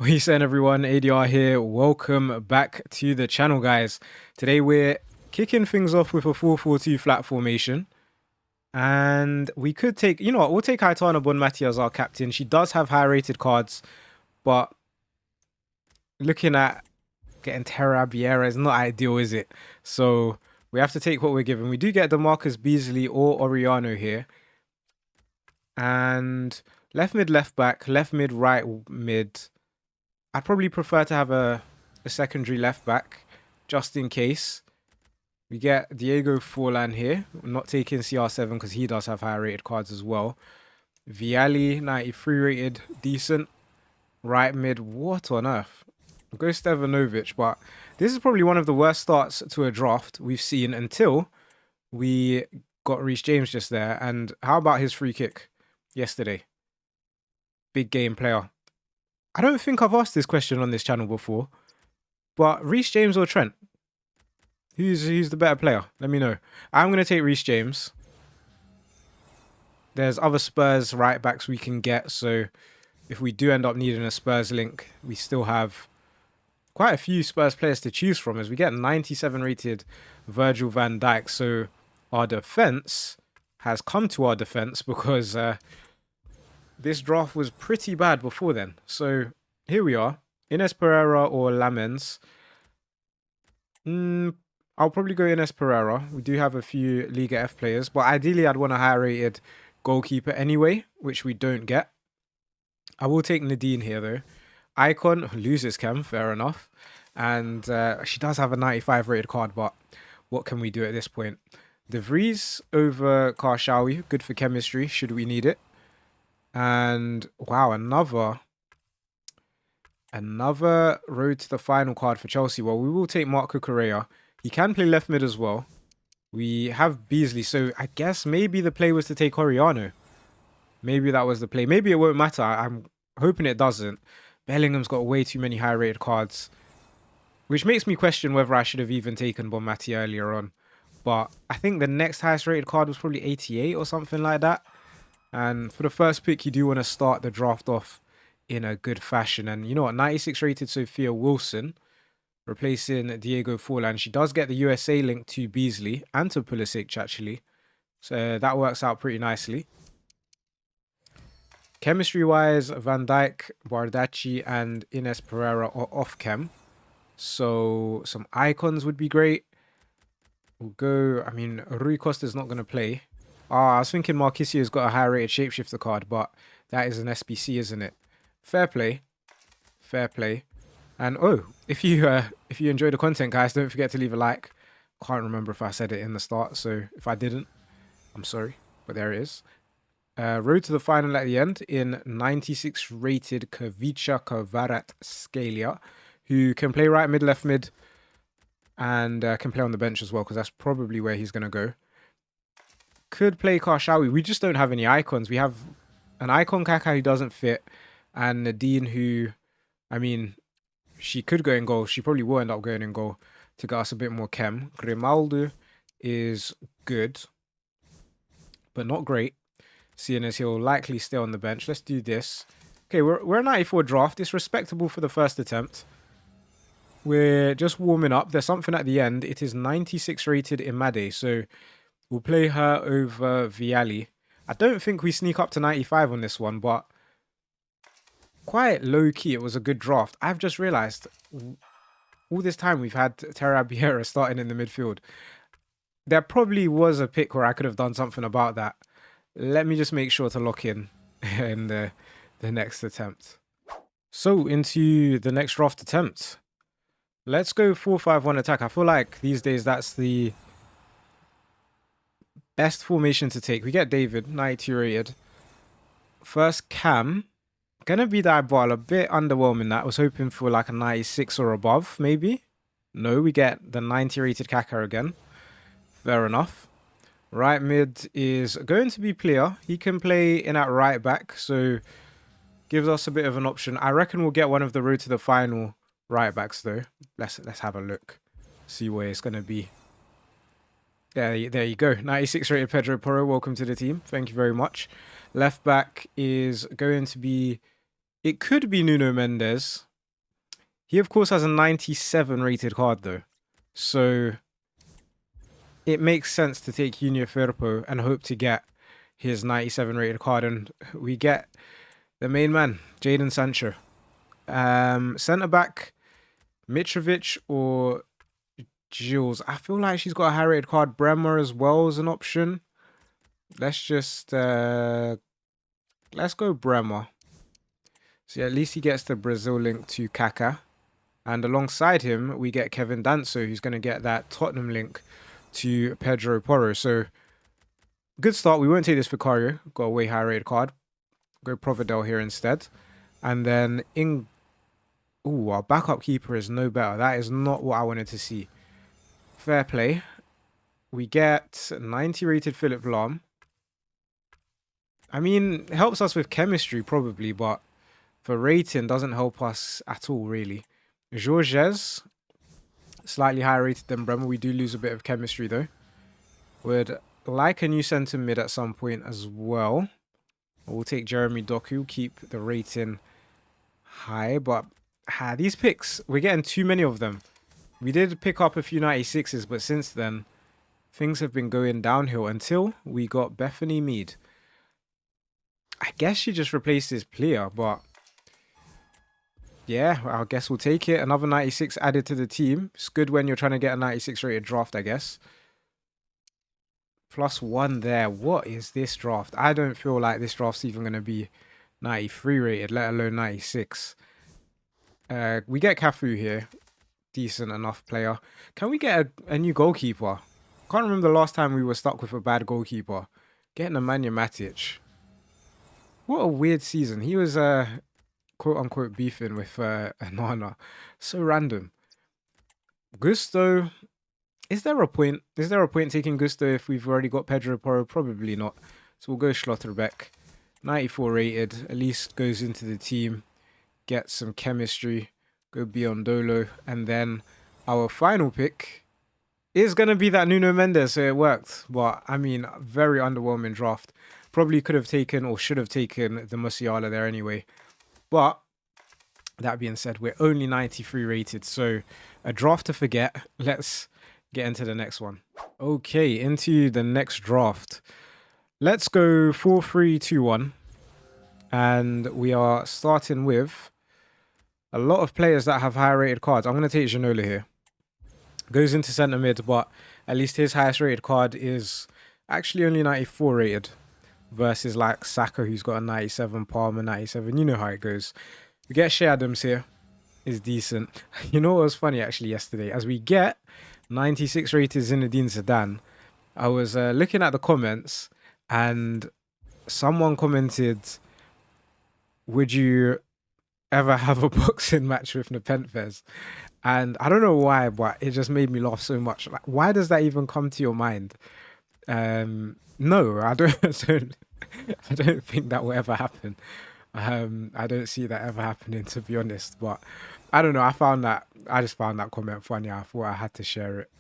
What are you saying, everyone? ADR here. Welcome back to the channel, guys. Today we're kicking things off with a 4-4-2 flat formation. And we could take, you know what, we'll take Aitana Bonmati as our captain. She does have high-rated cards, but looking at getting Terra Biera is not ideal, is it? So we have to take what we're given. We do get DeMarcus Beasley or Oriano here. And left mid, left back, left mid, right mid. I'd probably prefer to have a secondary left back, just in case. We get Diego Forlan here. We're not taking CR7 because he does have higher rated cards as well. Viali, 93 rated, decent. Right mid, what on earth? We'll go Stevanovic, but this is probably one of the worst starts to a draft we've seen until we got Reece James just there. And how about his free kick yesterday? Big game player. I don't think I've asked this question on this channel before, but Reece James or Trent? Who's the better player? Let me know. I'm going to take Reece James. There's other Spurs right backs we can get, so if we do end up needing a Spurs link, we still have quite a few Spurs players to choose from, as we get 97 rated Virgil van Dijk. So our defense has come to our defense because this draft was pretty bad before then. So here we are. Ines Pereira or Lamens. I'll probably go Ines Pereira. We do have a few Liga F players, but ideally I'd want a higher rated goalkeeper anyway, which we don't get. I will take Nadine here though. Icon loses Chem, fair enough. And she does have a 95 rated card, but what can we do at this point? De Vries over Karshawi, good for chemistry, should we need it. And wow, another road to the final card for Chelsea. Well, we will take Marco Correa. He can play left mid as well. We have Beasley, so I guess maybe the play was to take Oriano. Maybe that was the play. Maybe it won't matter. I'm hoping it doesn't. Bellingham's got way too many high-rated cards, which makes me question whether I should have even taken Bonmati earlier on. But I think the next highest-rated card was probably 88 or something like that. And for the first pick, you do want to start the draft off in a good fashion. And you know what? 96 rated Sophia Wilson, replacing Diego Forlan. She does get the USA link to Beasley and to Pulisic, actually. So that works out pretty nicely. Chemistry-wise, Van Dijk, Bardacci, and Ines Pereira are off chem. So some icons would be great. We'll go... I mean, Rui Costa's not going to play. I was thinking Marquisio's got a higher rated Shapeshifter card, but that is an SBC, isn't it? Fair play. Fair play. And oh, if you enjoy the content, guys, don't forget to leave a like. Can't remember if I said it in the start, so if I didn't, I'm sorry, but there it is. Road to the final at the end in 96 rated Kavica Kvaratskhelia, who can play right mid, left mid, and can play on the bench as well, because that's probably where he's going to go. Could play Karshawi. We just don't have any icons. We have an icon Kaka who doesn't fit, and Nadine who, I mean, she could go in goal. She probably will end up going in goal to get us a bit more chem. Grimaldo is good, but not great, seeing as he'll likely stay on the bench. Let's do this. Okay, we're a 94 draft. It's respectable for the first attempt. We're just warming up. There's something at the end. It is 96 rated Imade, so we'll play her over Viali. I don't think we sneak up to 95 on this one, but quite low-key, it was a good draft. I've just realised all this time we've had Terra Biera starting in the midfield. There probably was a pick where I could have done something about that. Let me just make sure to lock in the next attempt. So, into the next draft attempt. Let's go 4-5-1 attack. I feel like these days that's the best formation to take. We get David, 92 rated. First Cam. Gonna be that ball. A bit underwhelming that. I was hoping for like a 96 or above, maybe. No, we get the 90 rated Kaka again. Fair enough. Right mid is going to be Plea. He can play in at right back, so gives us a bit of an option. I reckon we'll get one of the road to the final right backs though. Let's have a look. See where it's gonna be. There you go. 96 rated Pedro Porro. Welcome to the team. Thank you very much. Left back is going to be... It could be Nuno Mendes. He, of course, has a 97 rated card, though. So it makes sense to take Junior Firpo and hope to get his 97 rated card. And we get the main man, Jadon Sancho. Centre back, Mitrovic or Jules. I feel like she's got a high rated card. Bremer as well as an option. Let's just let's go Bremer. So yeah, at least he gets the Brazil link to Kaká. And alongside him, we get Kevin Danso, who's going to get that Tottenham link to Pedro Porro. So good start. We won't take this Vicario. Got a way high rated card. Go Providel here instead. And then in... Ooh, our backup keeper is no better. That is not what I wanted to see. Fair play. We get 90 rated Philip Lahm. I mean, it helps us with chemistry probably, but for rating doesn't help us at all, really. Georges, slightly higher rated than Bremer. We do lose a bit of chemistry, though. Would like a new centre mid at some point as well. We'll take Jeremy Doku, keep the rating high, but these picks, we're getting too many of them. We did pick up a few 96s, but since then, things have been going downhill until we got Bethany Mead. I guess she just replaces Player, but yeah, I guess we'll take it. Another 96 added to the team. It's good when you're trying to get a 96 rated draft, I guess. +1 there. What is this draft? I don't feel like this draft's even going to be 93 rated, let alone 96. We get Cafu here. Decent enough player. Can we get a new goalkeeper? Can't remember the last time we were stuck with a bad goalkeeper. Getting Nemanja Matic. What a weird season. He was quote-unquote beefing with Nana. So random. Gusto. Is there a point? Is there a point taking Gusto if we've already got Pedro Porro? Probably not. So we'll go Schlotterbeck. 94 rated. At least goes into the team. Gets some chemistry. Go Biondolo. And then our final pick is going to be that Nuno Mendes. So it worked. But, I mean, very underwhelming draft. Probably could have taken or should have taken the Musiala there anyway. But that being said, we're only 93 rated. So a draft to forget. Let's get into the next one. Okay, into the next draft. Let's go 4-3-2-1. And we are starting with a lot of players that have higher rated cards. I'm going to take Ginola here. Goes into centre mid, but at least his highest rated card is actually only 94 rated. Versus like Saka, who's got a 97, Palmer 97. You know how it goes. We get Shea Adams here. Is decent. You know what was funny actually yesterday? As we get 96 rated Zinedine Zidane, I was looking at the comments and someone commented, would you ever have a boxing match with Nepenthez? And I don't know why, but it just made me laugh so much. Like, why does that even come to your mind? No, I don't. I don't think that will ever happen. I don't see that ever happening, to be honest. But I don't know. I just found that comment funny. I thought I had to share it.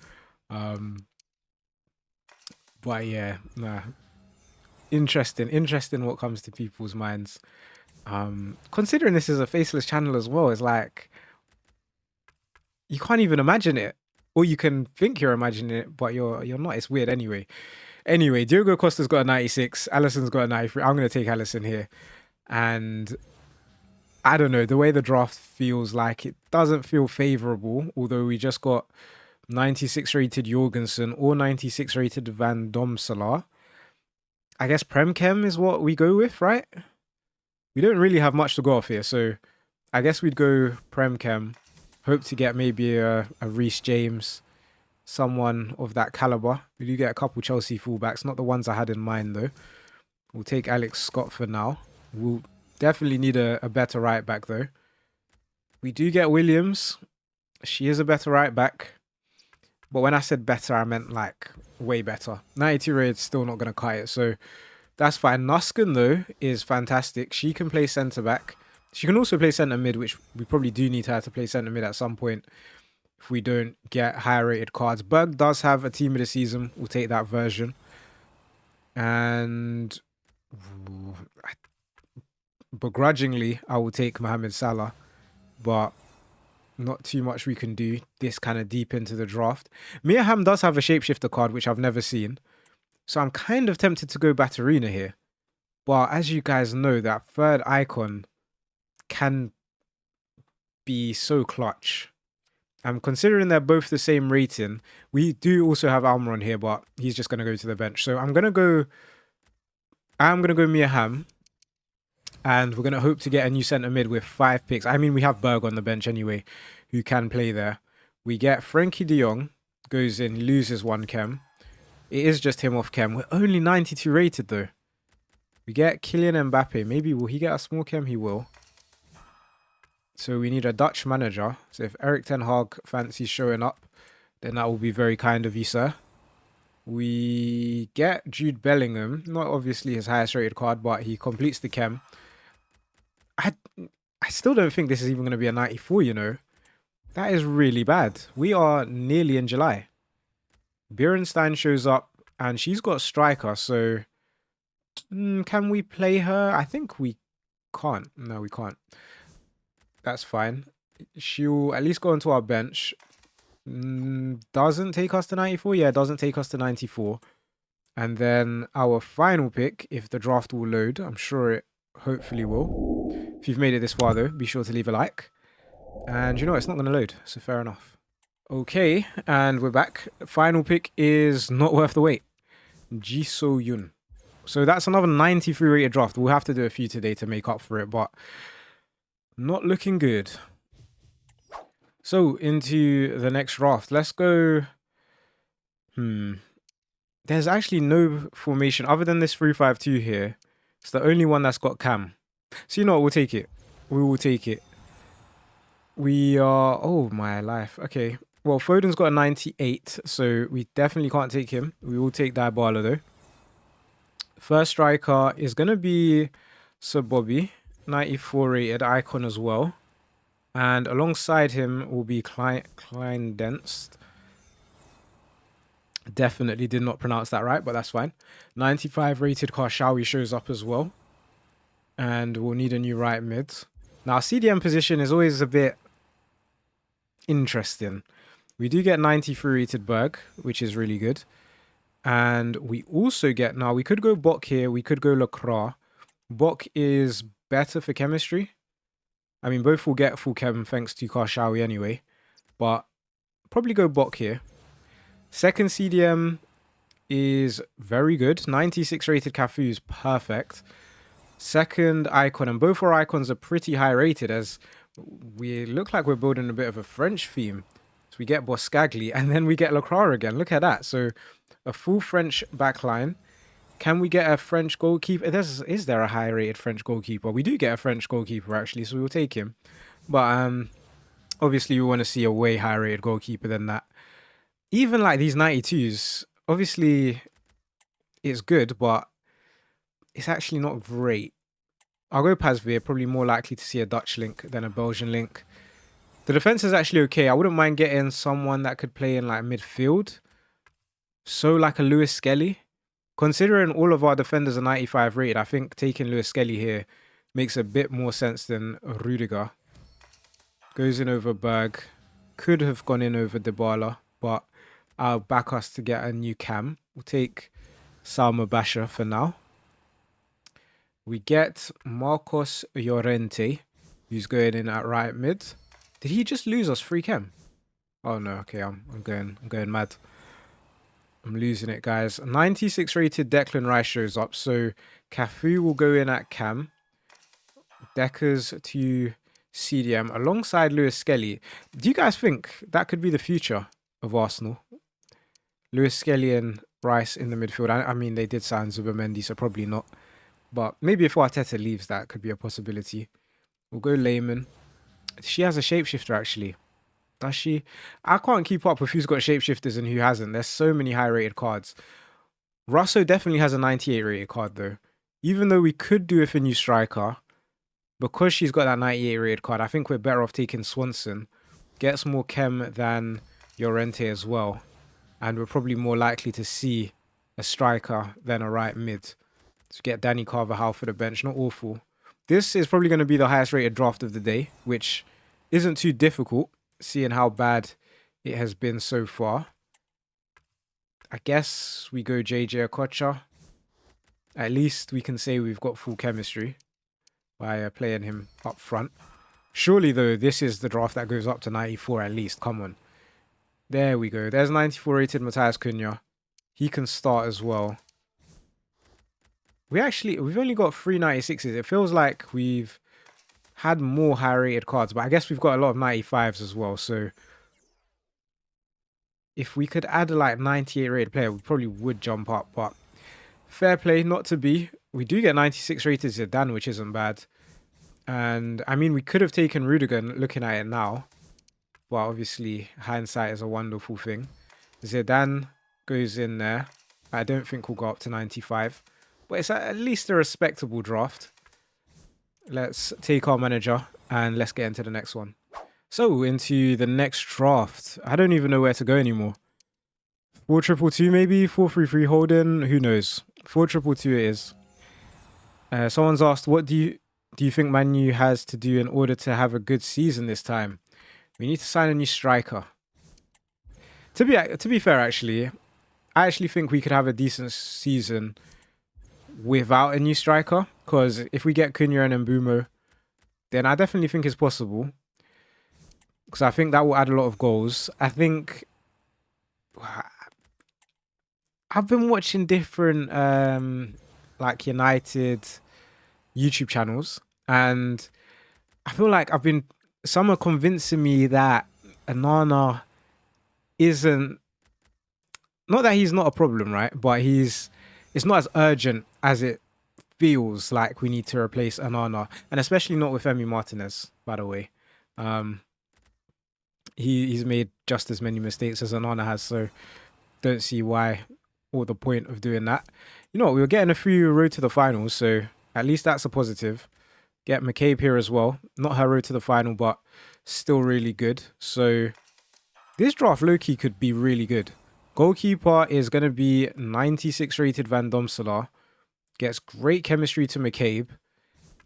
But yeah, nah. Interesting what comes to people's minds. Considering this is a faceless channel as well, it's like you can't even imagine it. Or you can think you're imagining it, but you're not. It's weird anyway. Anyway, Diogo Costa's got a 96. Alisson's got a 93. I'm going to take Alisson here. And I don't know. The way the draft feels like it doesn't feel favourable. Although we just got 96 rated Jorgensen or 96 rated Van Domselaar. I guess Prem-Chem is what we go with, right? We don't really have much to go off here. So I guess we'd go Prem-Chem. Hope to get maybe a Reece James. Someone of that caliber. We do get a couple Chelsea fullbacks, not the ones I had in mind though. We'll take Alex Scott for now. We'll definitely need a better right back though. We do get Williams. She is a better right back. But when I said better, I meant like way better. 92 rated, still not going to cut it. So that's fine. Nuskin though is fantastic. She can play centre back. She can also play centre mid, which we probably do need her to play centre mid at some point. If we don't get higher rated cards. Berg does have a team of the season. We'll take that version. And begrudgingly, I will take Mohamed Salah. But Not too much we can do this kind of deep into the draft. Mirham does have a shapeshifter card, which I've never seen. So I'm kind of tempted to go Batarina here. But as you guys know, that third icon can be so clutch. I'm considering they're both the same rating. We do also have Almiron here, but he's just going to go to the bench. So I'm going to go Mirham. And we're going to hope to get a new centre mid with 5 picks. I mean, we have Berg on the bench anyway, who can play there. We get Frankie de Jong, goes in, loses 1 chem. It is just him off chem. We're only 92 rated though. We get Kylian Mbappe. Maybe will he get a small chem? He will. So we need a Dutch manager. So if Erik ten Hag fancies showing up, then that will be very kind of you, sir. We get Jude Bellingham. Not obviously his highest rated card, but he completes the chem. I still don't think this is even going to be a 94, you know. That is really bad. We are nearly in July. Bierenstein shows up and she's got striker, so can we play her? I think we can't. No, we can't. That's fine. She'll at least go onto our bench. Doesn't take us to 94? Yeah, doesn't take us to 94. And then our final pick, if the draft will load, I'm sure it hopefully will. If you've made it this far though, be sure to leave a like. And you know, it's not going to load, so fair enough. Okay, and we're back. Final pick is not worth the wait. Ji So Yun. So that's another 93 rated draft. We'll have to do a few today to make up for it, but not looking good. So into the next draft. Let's go. There's actually no formation other than this 3-5-2 here. It's the only one that's got cam. So you know what, we'll take it. We will take it. We are... Oh, my life. Okay. Well, Foden's got a 98, so we definitely can't take him. We will take Dybala, though. First striker is going to be Sir Bobby. 94 rated icon as well. And alongside him will be Klein Denst. Definitely did not pronounce that right, but that's fine. 95 rated Karshawi shows up as well. And we'll need a new right mid. Now, CDM position is always a bit interesting. We do get 93 rated Berg, which is really good. And we also get... Now, we could go Bok here. We could go Lacroix. Bok is better for chemistry. I mean, both will get full chem thanks to Karshawi anyway. But probably go Bok here. Second CDM is very good. 96 rated Cafu is perfect. Second icon, and both our icons are pretty high rated as we look like we're building a bit of a French theme. So we get Boscagli and then we get Lacroix again. Look at that. So a full French backline. Can we get a French goalkeeper? Is there a high rated French goalkeeper? We do get a French goalkeeper actually, so we'll take him. But obviously we want to see a way higher rated goalkeeper than that. Even like these 92s, obviously it's good, but it's actually not great. I'll go Pasveer, probably more likely to see a Dutch link than a Belgian link. The defense is actually okay. I wouldn't mind getting someone that could play in like midfield. So like a Lewis Skelly. Considering all of our defenders are 95 rated, I think taking Lewis Skelly here makes a bit more sense than Rudiger. Goes in over Berg. Could have gone in over Dybala, but I'll back us to get a new cam. We'll take Salma Basha for now. We get Marcos Llorente, who's going in at right mid. Did he just lose us free chem? Oh no, okay, I'm going mad. I'm losing it, guys. 96 rated Declan Rice shows up, so Cafu will go in at cam. Deckers to CDM alongside Lewis Skelly. Do you guys think that could be the future of Arsenal? Lewis Skelly and Rice in the midfield. I mean, they did sign Zubimendi, so probably not. But maybe if Arteta leaves, that could be a possibility. We'll go Layman. She has a shapeshifter, actually. Does she? I can't keep up with who's got shapeshifters and who hasn't. There's so many high-rated cards. Russo definitely has a 98 rated card, though. Even though we could do with a new striker, because she's got that 98 rated card, I think we're better off taking Swanson. Gets more chem than Llorente as well. And we're probably more likely to see a striker than a right mid. To get Danny Carvajal for the bench. Not awful. This is probably going to be the highest rated draft of the day, which isn't too difficult. seeing how bad it has been so far. I guess we go JJ Okocha. At least we can say we've got full chemistry by playing him up front. Surely, though, this is the draft that goes up to 94 at least. Come on. There we go. There's 94 rated Matthias Cunha. He can start as well. We've only got 3 96s. It feels like we've had more high rated cards, but I guess we've got a lot of 95s as well. So if we could add a like 98 rated player, we probably would jump up, but fair play not to be. We do get 96 rated Zidane, which isn't bad. And I mean, we could have taken Rudiger looking at it now, but obviously hindsight is a wonderful thing. Zidane goes in there. I don't think we'll go up to 95, but it's at least a respectable draft. Let's take our manager and let's get into the next one. So into the next draft. I don't even know where to go anymore. 4-2-2 maybe, 4-3-3 holding, who knows. 4-2-2 it is. Someone's asked, what do you think Man U has to do in order to have a good season this time? We need to sign a new striker. To be fair, actually, I actually think we could have a decent season without a new striker. Because if we get Cunha and Mbumo, then I definitely think it's possible. Because I think that will add a lot of goals. I think I've been watching different like United YouTube channels, and I feel like some are convincing me that Onana isn't, not that he's not a problem, right? But it's not as urgent as it feels like we need to replace Onana, and especially not with Emi Martinez, by the way. He's made just as many mistakes as Onana has, so don't see why or the point of doing that. You know what, we were getting a free road to the finals, so at least that's a positive. Get McCabe here as well. Not her road to the final, but still really good. So this draft low-key could be really good. Goalkeeper is going to be 96 rated Van Domselaar. Gets great chemistry to McCabe.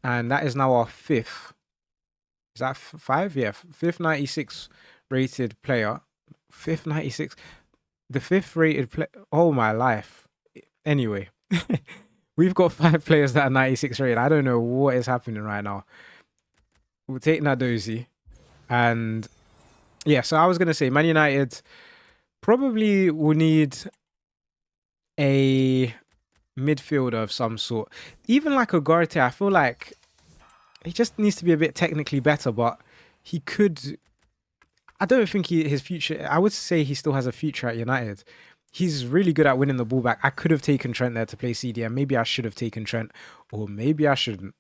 And that is now our 5th. Is that 5? Yeah, 5th 96 rated player. 5th 96. The 5th rated player. Oh, my life. Anyway. We've got 5 players that are 96 rated. I don't know what is happening right now. We'll take Nadozi. And yeah, so I was going to say Man United probably will need a midfielder of some sort. Even like Ugarte, I feel like he just needs to be a bit technically better, but he could... I don't think his future... I would say he still has a future at United. He's really good at winning the ball back. I could have taken Trent there to play CDM. Maybe I should have taken Trent, or maybe I shouldn't.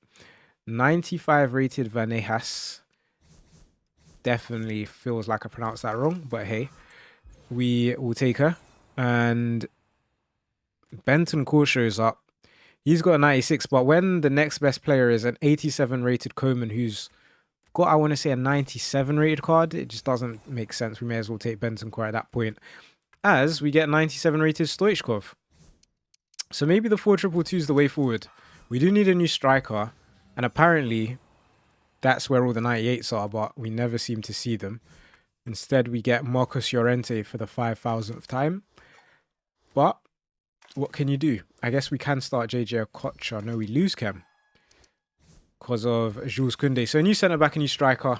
95 rated Vanegas. Definitely feels like I pronounced that wrong, but hey, we will take her. And Benton Core shows up. He's got a 96, but when the next best player is an 87 rated Coman who's got, I want to say, a 97 rated card, it just doesn't make sense. We may as well take Benton Core at that point, as we get 97 rated Stoichkov. So maybe the 4-2-2 is the way forward. We do need a new striker, and apparently that's where all the 98s are, but we never seem to see them. Instead, we get Marcos Llorente for the 5,000th time. But what can you do? I guess we can start JJ Okocha. No, we lose Kem because of Jules Koundé. So a new centre-back, a new striker.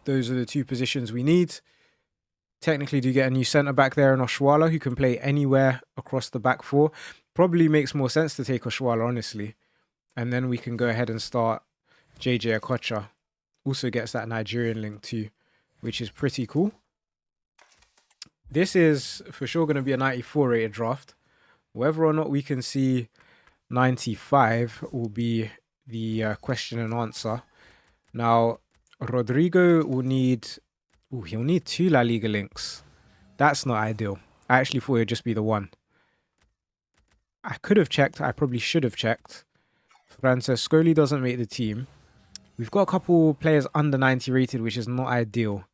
Those are the 2 positions we need. Technically do get a new centre-back there in Oshuala who can play anywhere across the back 4. Probably makes more sense to take Oshuala, honestly. And then we can go ahead and start JJ Okocha. Also gets that Nigerian link too, which is pretty cool. This is for sure going to be a 94 rated draft. Whether or not we can see 95 will be the question and answer. Now, Rodrigo will need... Ooh, he'll need 2 La Liga links. That's not ideal. I actually thought it would just be the 1. I could have checked. I probably should have checked. Francescoli doesn't make the team. We've got a couple players under 90 rated, which is not ideal.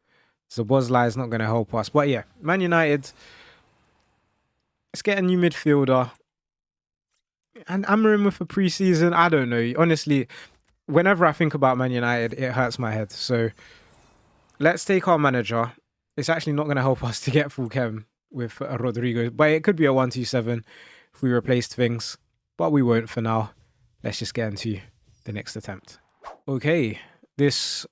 Zabozlai is not going to help us. But yeah, Man United... Let's get a new midfielder. And Amarim with a preseason, I don't know. Honestly, whenever I think about Man United, it hurts my head. So let's take our manager. It's actually not going to help us to get full chem with Rodrigo, but it could be a 1-2-7 if we replaced things, but we won't for now. Let's just get into the next attempt. Okay, this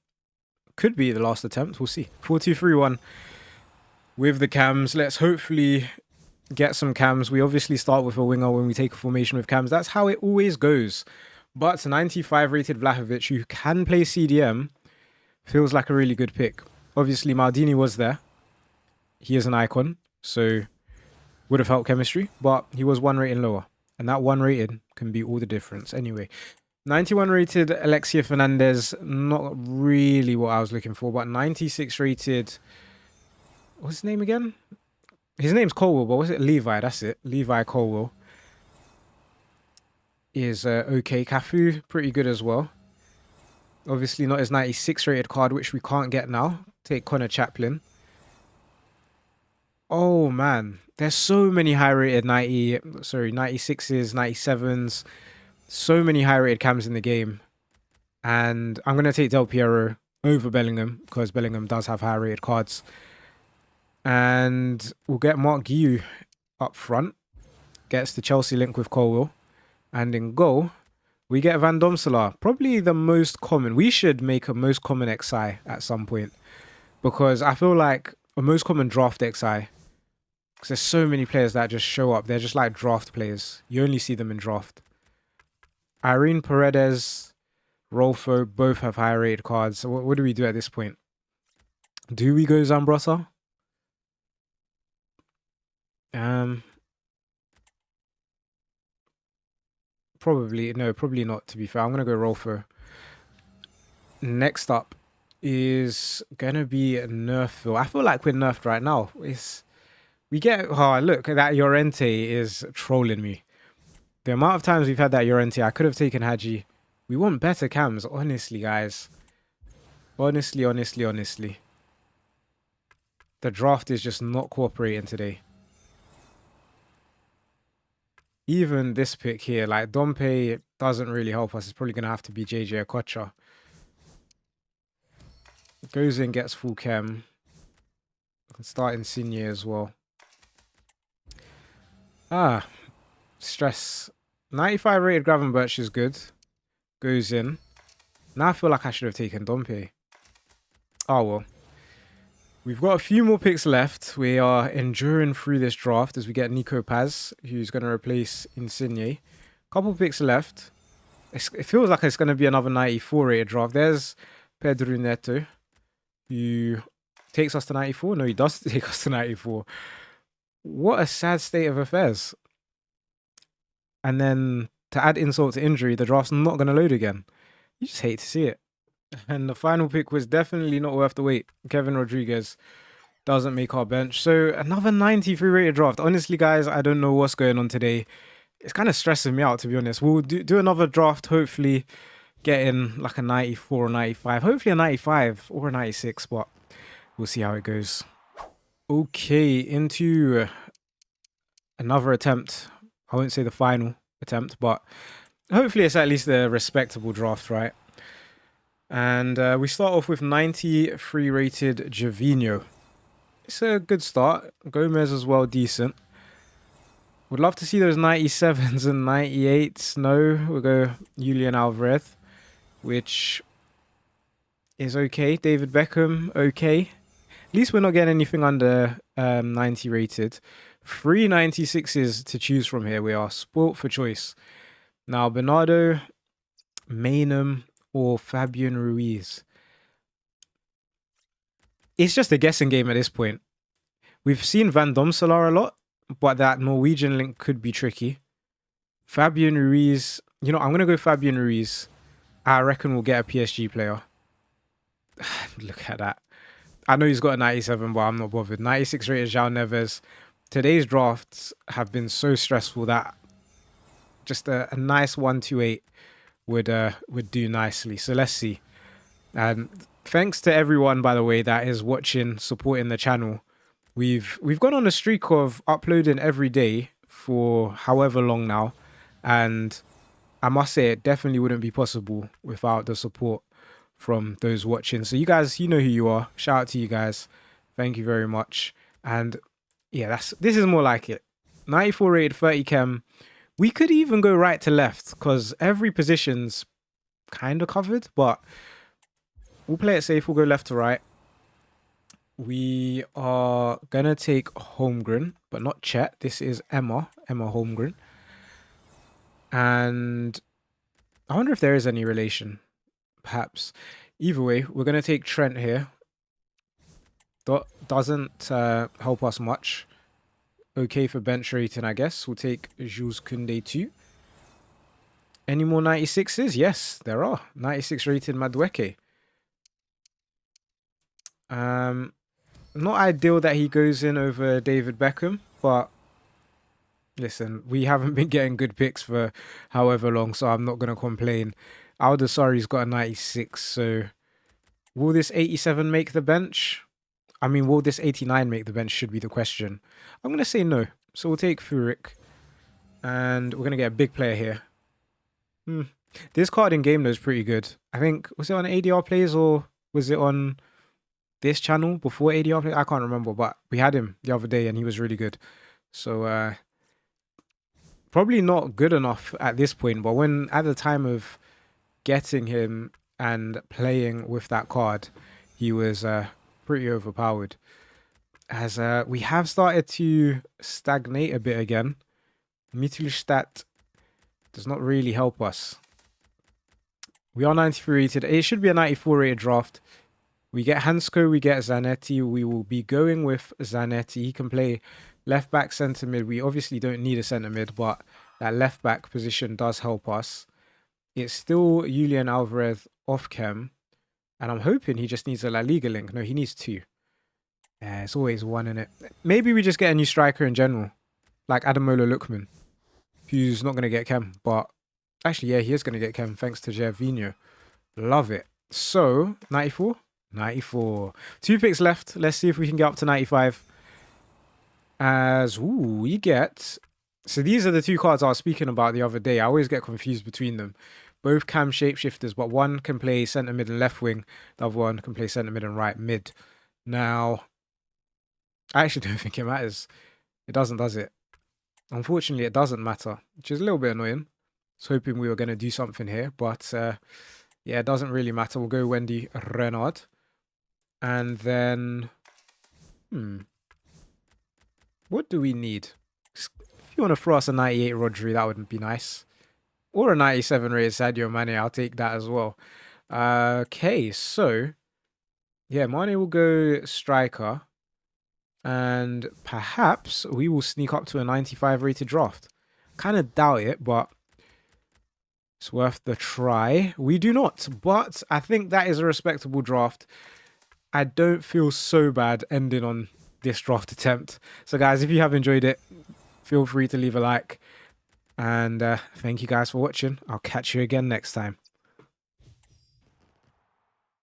could be the last attempt. We'll see. 4-2-3-1 with the cams. Let's hopefully get some cams. We obviously start with a winger when we take a formation with cams. That's how it always goes. But 95 rated Vlahovic, who can play CDM, feels like a really good pick. Obviously, Maldini was there. He is an icon, so would have helped chemistry, but he was 1 rating lower. And that 1 rated can be all the difference. Anyway, 91 rated Alexia Fernandez, not really what I was looking for, but 96 rated... What's his name again? His name's Colwell, but was it Levi? That's it. Levi Colwell is okay. Cafu, pretty good as well. Obviously not his 96 rated card, which we can't get now. Take Connor Chaplin. Oh, man. There's so many high-rated 96s, 97s. So many high-rated cams in the game. And I'm going to take Del Piero over Bellingham, because Bellingham does have high-rated cards. And we'll get Mark Guiu up front. Gets the Chelsea link with Colwell. And in goal, we get Van Domselaar. Probably the most common. We should make a most common XI at some point. Because I feel like a most common draft XI. Because there's so many players that just show up. They're just like draft players. You only see them in draft. Irene Paredes, Rolfo, both have high rated cards. So what do we do at this point? Do we go Zambrotta? Probably not, to be fair. I'm going to go Rolfo. Next up is going to be Nerfville. I feel like we're nerfed right now. We get... Oh, look, that Llorente is trolling me. The amount of times we've had that Llorente, I could have taken Hadji. We want better cams, honestly, guys. Honestly. The draft is just not cooperating today. Even this pick here, like Dompe doesn't really help us. It's probably going to have to be JJ Okocha. Goes in, gets full chem. Can start Insigne as well. Stress. 95 rated Gravenberch is good. Goes in. Now I feel like I should have taken Dompe. Oh well. We've got a few more picks left. We are enduring through this draft as we get Nico Paz, who's going to replace Insigne. Couple picks left. It feels like it's going to be another 94 rated draft. There's Pedro Neto, who takes us to 94. No, he does take us to 94. What a sad state of affairs. And then to add insult to injury, the draft's not going to load again. You just hate to see it. And the final pick was definitely not worth the wait. Kevin Rodriguez doesn't make our bench. So another 93 rated draft. Honestly, guys, I don't know what's going on today. It's kind of stressing me out, to be honest. We'll do another draft, hopefully getting like a 94 or 95. Hopefully a 95 or a 96, but we'll see how it goes. Okay, into another attempt. I won't say the final attempt, but hopefully it's at least a respectable draft, right? And we start off with 93 rated Gervinho. It's a good start. Gomez as well, decent. Would love to see those 97s and 98s. No, we'll go Julian Alvarez, which is okay. David Beckham, okay. At least we're not getting anything under 90 rated. 3 96s to choose from here. We are spoilt for choice. Now, Bernardo, Maynham, or Fabian Ruiz. It's just a guessing game at this point. We've seen Van Domselaar a lot, but that Norwegian link could be tricky. Fabian Ruiz. You know, I'm going to go Fabian Ruiz. I reckon we'll get a PSG player. Look at that. I know he's got a 97, but I'm not bothered. 96 rated João Neves. Today's drafts have been so stressful that just a nice 128 would do nicely. So let's see. Thanks to everyone, by the way, that is watching, supporting the channel. We've gone on a streak of uploading every day for however long now, and I must say it definitely wouldn't be possible without the support from those watching. So you guys, you know who you are. Shout out to you guys. Thank you very much. And yeah, this is more like it. 94 rated, 30 chem. We could even go right to left because every position's kind of covered, but we'll play it safe. We'll go left to right. We are going to take Holmgren, but not Chet. This is Emma Holmgren. And I wonder if there is any relation. Perhaps. Either way, we're going to take Trent here. Doesn't help us much. Okay for bench rating, I guess. We'll take Jules Koundé too. Any more 96s? Yes, there are. 96 rated Madueke. Not ideal that he goes in over David Beckham, but listen, we haven't been getting good picks for however long, so I'm not going to complain. Aldasari's got a 96, so will this 87 make the bench? I mean, will this 89 make the bench should be the question. I'm going to say no. So we'll take Furyk, and we're going to get a big player here. This card in game though is pretty good. I think, was it on ADR Plays or was it on this channel before ADR Plays? I can't remember, but we had him the other day and he was really good. So probably not good enough at this point, but when at the time of getting him and playing with that card, he was pretty overpowered. As we have started to stagnate a bit again. Mittelstadt does not really help us. We are 93 rated. It should be a 94 rated draft. We get Hansko, we get Zanetti. We will be going with Zanetti. He can play left back, centre mid. We obviously don't need a centre mid, but that left back position does help us. It's still Julian Alvarez off chem. And I'm hoping he just needs a La Liga link. No, he needs 2. Yeah, it's always 1 in it. Maybe we just get a new striker in general. Like Adamola Lookman, who's not going to get chem. But actually, yeah, he is going to get chem thanks to Gervinho. Love it. So, 94? 94. 2 picks left. Let's see if we can get up to 95. As, we get... So these are the 2 cards I was speaking about the other day. I always get confused between them. Both cam shapeshifters, but one can play centre mid and left wing. The other one can play centre mid and right mid. Now, I actually don't think it matters. It doesn't, does it? Unfortunately, it doesn't matter, which is a little bit annoying. I was hoping we were going to do something here, but yeah, it doesn't really matter. We'll go Wendy Renard. And then, what do we need? If you want to throw us a 98 Rodri, that would be nice. Or a 97 rated Sadio Mane, I'll take that as well. Okay, so, yeah, Mane will go striker. And perhaps we will sneak up to a 95 rated draft. Kind of doubt it, but it's worth the try. We do not, but I think that is a respectable draft. I don't feel so bad ending on this draft attempt. So guys, if you have enjoyed it, feel free to leave a like. And thank you guys for watching. I'll catch you again next time.